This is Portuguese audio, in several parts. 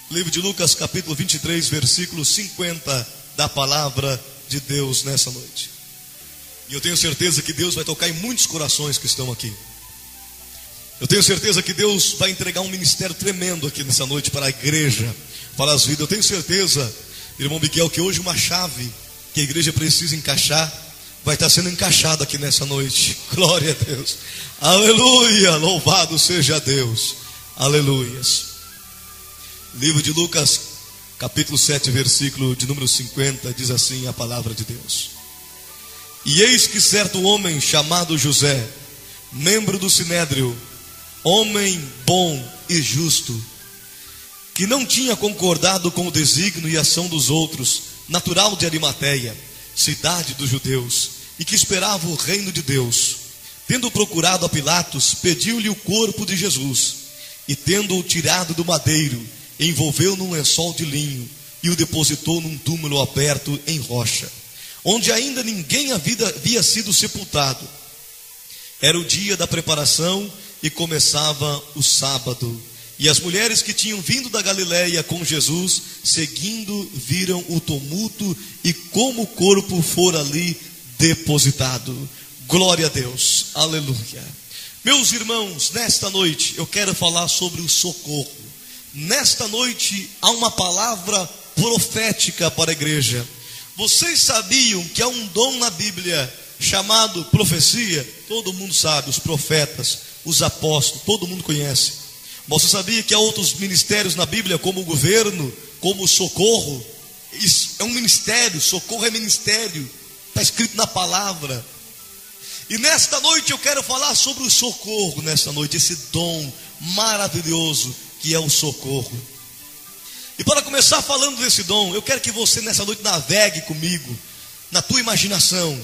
Livro de Lucas, capítulo 23, versículo 50 da palavra de Deus nessa noite. E eu tenho certeza que Deus vai tocar em muitos corações que estão aqui. Eu tenho certeza que Deus vai entregar um ministério tremendo aqui nessa noite para a igreja, para as vidas. Eu tenho certeza, irmão Miguel, que hoje uma chave que a igreja precisa encaixar vai estar sendo encaixada aqui nessa noite. Glória a Deus. Aleluia, louvado seja Deus. Aleluias. Livro de Lucas, capítulo 7, versículo de número 50, diz assim a palavra de Deus. E eis que certo homem chamado José, membro do Sinédrio, homem bom e justo, que não tinha concordado com o desígnio e ação dos outros, natural de Arimateia, cidade dos judeus, e que esperava o reino de Deus, tendo procurado a Pilatos, pediu-lhe o corpo de Jesus, e tendo-o tirado do madeiro, envolveu num lençol de linho e o depositou num túmulo aberto em rocha, onde ainda ninguém havia sido sepultado. Era o dia da preparação e começava o sábado. E as mulheres que tinham vindo da Galileia com Jesus, seguindo, viram o tumulto e como o corpo fora ali depositado. Glória a Deus, aleluia. Meus irmãos, nesta noite eu quero falar sobre o socorro. Nesta noite há uma palavra profética para a igreja. Vocês sabiam que há um dom na Bíblia chamado profecia? Todo mundo sabe, os profetas, os apóstolos, todo mundo conhece. Mas você sabia que há outros ministérios na Bíblia, como o governo, como o socorro? Isso é um ministério, socorro é ministério, está escrito na palavra. E nesta noite eu quero falar sobre o socorro, nesta noite, esse dom maravilhoso que é o socorro. E para começar falando desse dom, eu quero que você nessa noite navegue comigo na tua imaginação.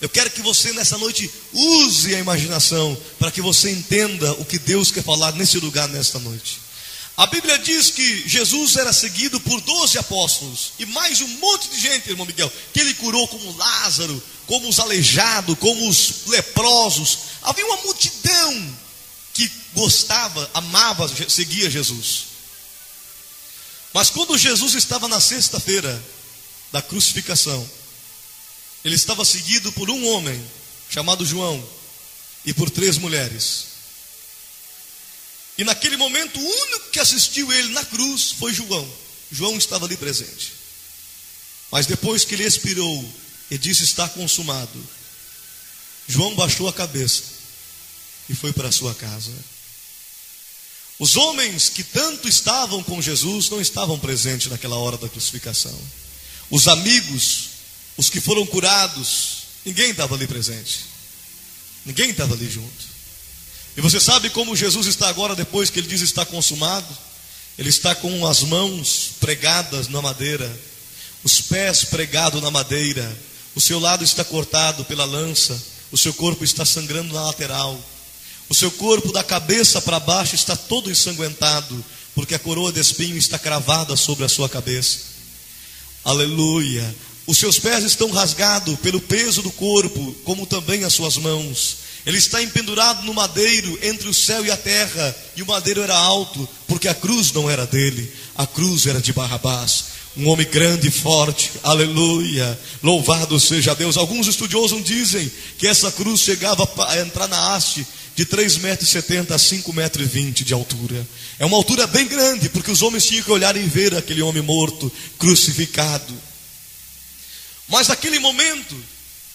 Eu quero que você nessa noite use a imaginação para que você entenda o que Deus quer falar nesse lugar nesta noite. A Bíblia diz que Jesus era seguido por 12 apóstolos e mais um monte de gente, irmão Miguel, que ele curou, como Lázaro, como os aleijados, como os leprosos. Havia uma multidão que gostava, amava, seguia Jesus. Mas quando Jesus estava na sexta-feira da crucificação, ele estava seguido por um homem chamado João e por 3 mulheres. E naquele momento, o único que assistiu ele na cruz foi João. João estava ali presente. Mas depois que ele expirou e disse: está consumado, João baixou a cabeça e foi para a sua casa. Os homens que tanto estavam com Jesus não estavam presentes naquela hora da crucificação. Os amigos, os que foram curados, ninguém estava ali presente. Ninguém estava ali junto. E você sabe como Jesus está agora, depois que ele diz está consumado? Ele está com as mãos pregadas na madeira, os pés pregados na madeira, o seu lado está cortado pela lança, o seu corpo está sangrando na lateral, o seu corpo da cabeça para baixo está todo ensanguentado, porque a coroa de espinho está cravada sobre a sua cabeça. Aleluia. Os seus pés estão rasgados pelo peso do corpo, como também as suas mãos. Ele está empendurado no madeiro entre o céu e a terra, e o madeiro era alto, porque a cruz não era dele, a cruz era de Barrabás, um homem grande e forte. Aleluia, louvado seja Deus. Alguns estudiosos dizem que essa cruz chegava a entrar na haste de 3,70 metros a 5,20 metros de altura. É uma altura bem grande, porque os homens tinham que olhar e ver aquele homem morto, crucificado. Mas naquele momento,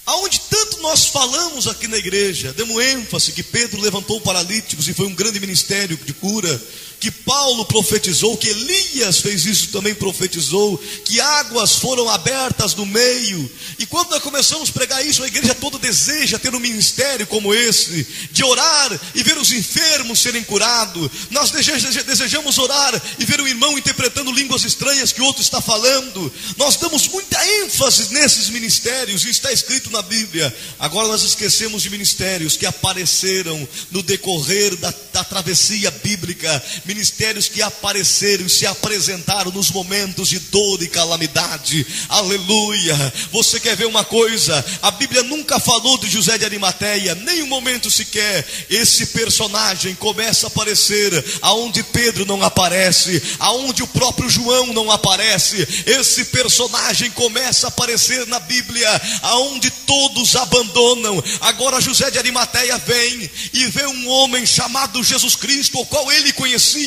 aonde tanto nós falamos aqui na igreja, demos ênfase que Pedro levantou paralíticos e foi um grande ministério de cura, que Paulo profetizou, que Elias fez isso, também profetizou, que águas foram abertas no meio. E quando nós começamos a pregar isso, a igreja toda deseja ter um ministério como esse, de orar e ver os enfermos serem curados. Nós desejamos orar e ver o irmão interpretando línguas estranhas que o outro está falando. Nós damos muita ênfase nesses ministérios, e está escrito na Bíblia. Agora nós esquecemos de ministérios que apareceram no decorrer da travessia bíblica, ministérios que apareceram e se apresentaram nos momentos de dor e calamidade. Aleluia. Você quer ver uma coisa? A Bíblia nunca falou de José de Arimateia, nem um momento sequer. Esse personagem começa a aparecer aonde Pedro não aparece, aonde o próprio João não aparece. Esse personagem começa a aparecer na Bíblia aonde todos abandonam. Agora José de Arimateia vem e vê um homem chamado Jesus Cristo, o qual ele conhecia.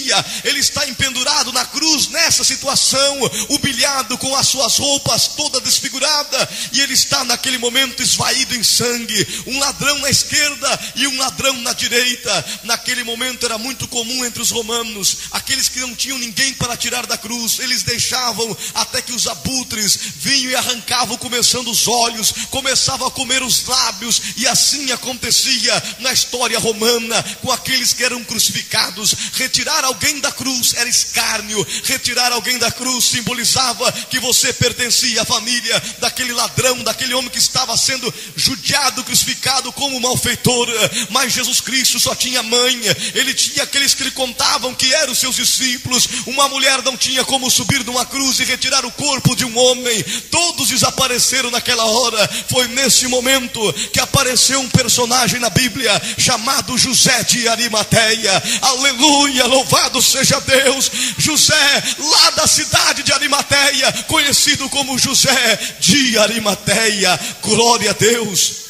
Ele está empendurado na cruz nessa situação, humilhado, com as suas roupas toda desfigurada, e ele está naquele momento esvaído em sangue, um ladrão na esquerda e um ladrão na direita. Naquele momento era muito comum entre os romanos, aqueles que não tinham ninguém para tirar da cruz, eles deixavam até que os abutres vinham e arrancavam, começando os olhos, começavam a comer os lábios, e assim acontecia na história romana com aqueles que eram crucificados. Retirar alguém da cruz era escárnio, retirar alguém da cruz simbolizava que você pertencia à família daquele ladrão, daquele homem que estava sendo judiado, crucificado como malfeitor. Mas Jesus Cristo só tinha mãe, ele tinha aqueles que lhe contavam que eram seus discípulos. Uma mulher não tinha como subir numa cruz e retirar o corpo de um homem. Todos desapareceram naquela hora. Foi nesse momento que apareceu um personagem na Bíblia chamado José de Arimateia. Aleluia, louvado seja Deus. José, lá da cidade de Arimateia, conhecido como José de Arimateia. Glória a Deus.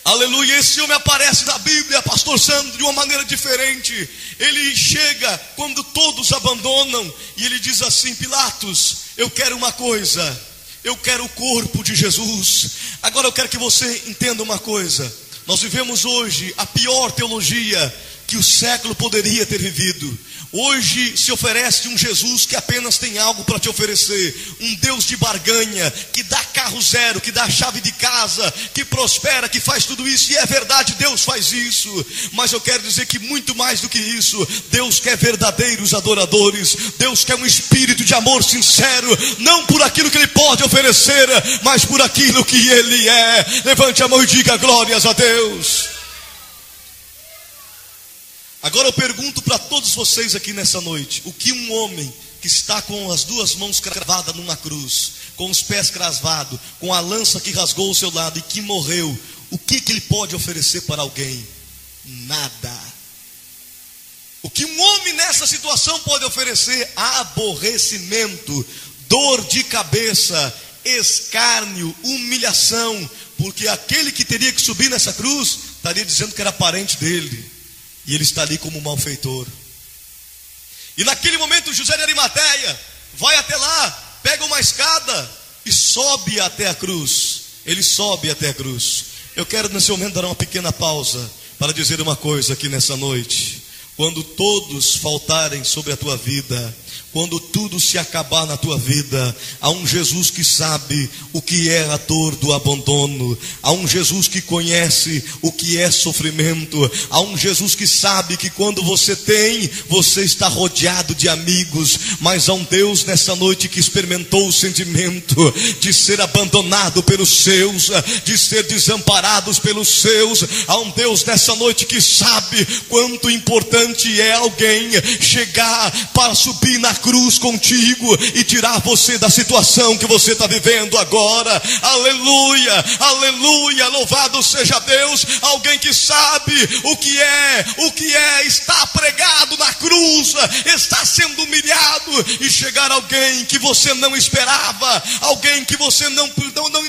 Aleluia. Esse homem aparece na Bíblia, pastor Sandro, de uma maneira diferente. Ele chega quando todos abandonam e ele diz assim: Pilatos, eu quero uma coisa, eu quero o corpo de Jesus. Agora eu quero que você entenda uma coisa. Nós vivemos hoje a pior teologia que o século poderia ter vivido. Hoje se oferece um Jesus que apenas tem algo para te oferecer, um Deus de barganha, que dá carro zero, que dá chave de casa, que prospera, que faz tudo isso. E é verdade, Deus faz isso, mas eu quero dizer que muito mais do que isso, Deus quer verdadeiros adoradores. Deus quer um espírito de amor sincero, não por aquilo que Ele pode oferecer, mas por aquilo que Ele é. Levante a mão e diga glórias a Deus. Agora eu pergunto para todos vocês aqui nessa noite: o que um homem que está com as duas mãos cravadas numa cruz, com os pés cravados, com a lança que rasgou o seu lado e que morreu, o que ele pode oferecer para alguém? Nada. O que um homem nessa situação pode oferecer? Aborrecimento, dor de cabeça, escárnio, humilhação, porque aquele que teria que subir nessa cruz estaria dizendo que era parente dele. E ele está ali como um malfeitor. E naquele momento José de Arimateia vai até lá, pega uma escada e sobe até a cruz. Ele sobe até a cruz. Eu quero nesse momento dar uma pequena pausa para dizer uma coisa aqui nessa noite. Quando todos faltarem sobre a tua vida, quando tudo se acabar na tua vida, há um Jesus que sabe o que é a dor do abandono, há um Jesus que conhece o que é sofrimento, há um Jesus que sabe que quando você tem, você está rodeado de amigos, mas há um Deus nessa noite que experimentou o sentimento de ser abandonado pelos seus, de ser desamparados pelos seus. Há um Deus nessa noite que sabe quanto importante é alguém chegar para subir na cruz contigo e tirar você da situação que você está vivendo agora. Aleluia, aleluia, louvado seja Deus. Alguém que sabe o que é estar pregado na cruz, estar sendo humilhado, e chegar alguém que você não esperava, alguém que você não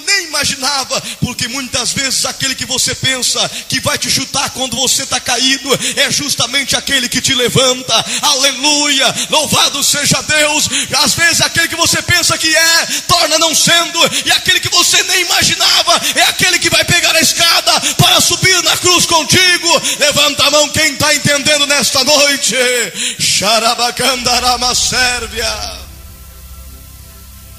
nem imaginava, porque muitas vezes aquele que você pensa que vai te chutar quando você está caído é justamente aquele que te levanta. Aleluia, louvado seja Deus. Às vezes aquele que você pensa que torna não sendo, e aquele que você nem imaginava é aquele que vai pegar a escada para subir na cruz contigo. Levanta a mão quem está entendendo nesta noite. Xarabacandarama Sérvia.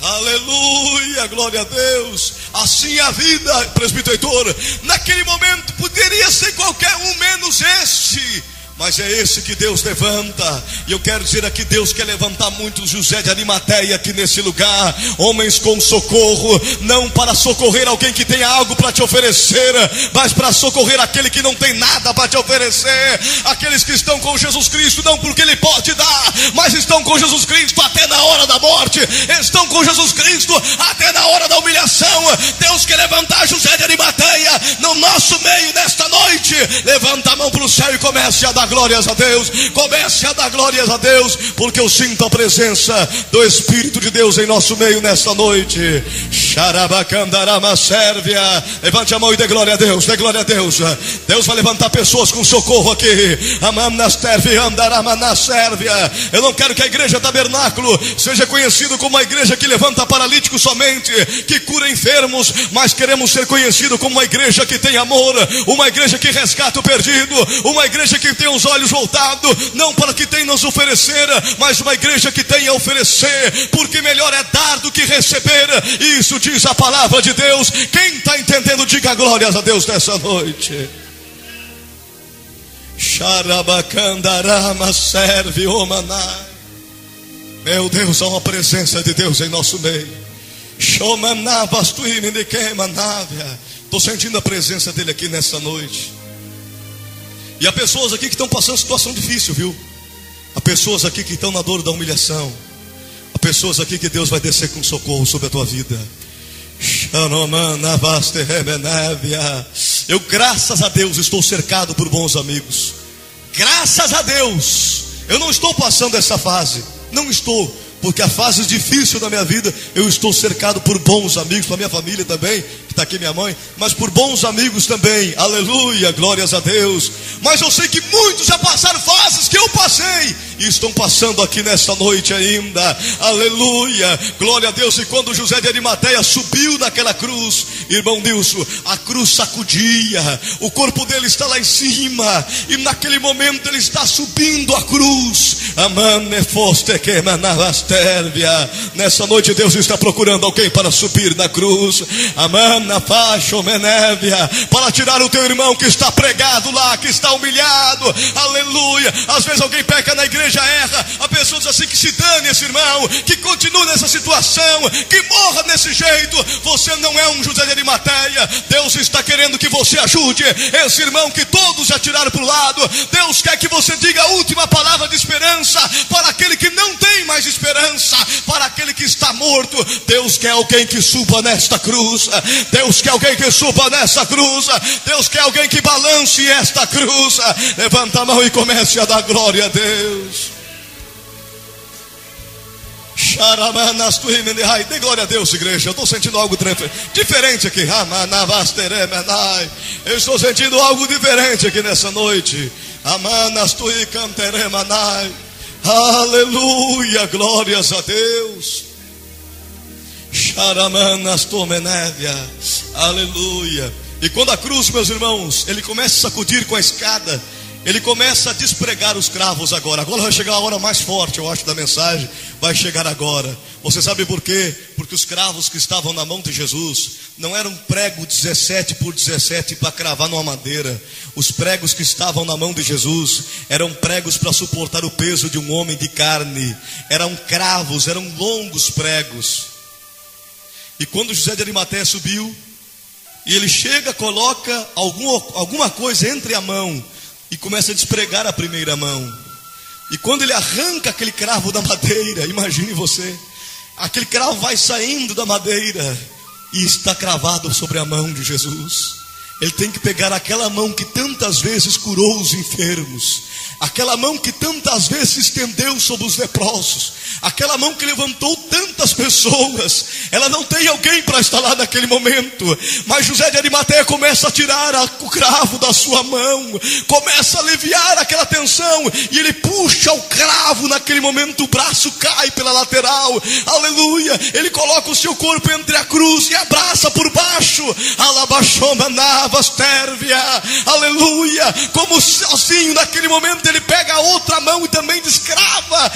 Aleluia, glória a Deus. Assim a vida, presbítero Heitor, naquele momento poderia ser qualquer um menos este. Mas é esse que Deus levanta. E eu quero dizer aqui, Deus quer levantar muitos José de Arimateia aqui nesse lugar. Homens com socorro, não para socorrer alguém que tenha algo para te oferecer, mas para socorrer aquele que não tem nada para te oferecer. Aqueles que estão com Jesus Cristo, não porque Ele pode dar, mas estão com Jesus Cristo até na hora da morte. Estão com Jesus Cristo até na hora da humilhação. Deus quer levantar José de Arimateia no nosso meio nesta noite. Levanta a mão para o céu e comece a dar glórias a Deus. Comece a dar glórias a Deus, porque eu sinto a presença do Espírito de Deus em nosso meio nesta noite. Xarabacandarama Sérvia. Levante a mão e dê glória a Deus. Dê glória a Deus. Deus vai levantar pessoas com socorro aqui. Sérvia. Eu não quero que a igreja Tabernáculo seja conhecido como uma igreja que levanta paralíticos somente, que cura enfermos, mas queremos ser conhecido como uma igreja que tem amor, uma igreja que resgata o perdido, uma igreja que tem os olhos voltados, não para o que tem nos oferecer, mas uma igreja que tem a oferecer, porque melhor é dar do que receber. Isso diz a palavra de Deus. Quem está entendendo, diga glórias a Deus nessa noite. Xarabacandarama serve omanai. Meu Deus, há uma presença de Deus em nosso meio. Estou sentindo a presença dele aqui nessa noite. E há pessoas aqui que estão passando situação difícil, viu? Há pessoas aqui que estão na dor da humilhação. Há pessoas aqui que Deus vai descer com socorro sobre a tua vida. Eu, graças a Deus, estou cercado por bons amigos. Graças a Deus, eu não estou passando essa fase. Não estou, porque a fase difícil da minha vida, eu estou cercado por bons amigos, para minha família também, que está aqui minha mãe, mas por bons amigos também. Aleluia, glórias a Deus. Mas eu sei que muitos já passaram fases que eu passei e estão passando aqui nessa noite ainda. Aleluia, glória a Deus. E quando José de Arimateia subiu naquela cruz, irmão Nilson, a cruz sacudia, o corpo dele está lá em cima, e naquele momento ele está subindo a cruz. Nessa noite Deus está procurando alguém para subir na cruz, para tirar o teu irmão que está pregado lá, que está humilhado. Aleluia. Às vezes alguém peca na igreja, erra, a pessoa diz assim: que se dane esse irmão, que continue nessa situação, que morra desse jeito. Você não é um José de Arimateia. Deus está querendo que você ajude esse irmão que todos já tiraram para o lado. Deus quer que você diga a última palavra de esperança para aquele que não tem mais esperança, para aquele que está morto. Deus quer alguém que suba nesta cruz. Deus quer alguém que suba nessa cruz. Deus quer alguém que balance esta cruz. Levanta a mão e comece a dar glória a Deus. Dê glória a Deus, igreja. Eu estou sentindo algo diferente aqui. Eu estou sentindo algo diferente aqui nessa noite. Aleluia, glórias a Deus. Aleluia. E quando a cruz, meus irmãos, ele começa a sacudir com a escada, ele começa a despregar os cravos agora. Agora vai chegar a hora mais forte, eu acho, da mensagem. Vai chegar agora. Você sabe por quê? Porque os cravos que estavam na mão de Jesus não eram prego 17 por 17 para cravar numa madeira. Os pregos que estavam na mão de Jesus eram pregos para suportar o peso de um homem de carne. Eram cravos, eram longos pregos. E quando José de Arimateia subiu, e ele chega, coloca alguma coisa entre a mão e começa a despregar a primeira mão. E quando ele arranca aquele cravo da madeira, imagine você, aquele cravo vai saindo da madeira e está cravado sobre a mão de Jesus. Ele tem que pegar aquela mão que tantas vezes curou os enfermos, aquela mão que tantas vezes se estendeu sobre os leprosos, aquela mão que levantou tantas pessoas. Ela não tem alguém para estar lá naquele momento, mas José de Arimateia começa a tirar o cravo da sua mão, começa a aliviar aquela tensão, e ele puxa o cravo. Naquele momento o braço cai pela lateral. Aleluia. Ele coloca o seu corpo entre a cruz e abraça por baixo. Aleluia. Como sozinho naquele momento ele pega a outra mão e também descrava.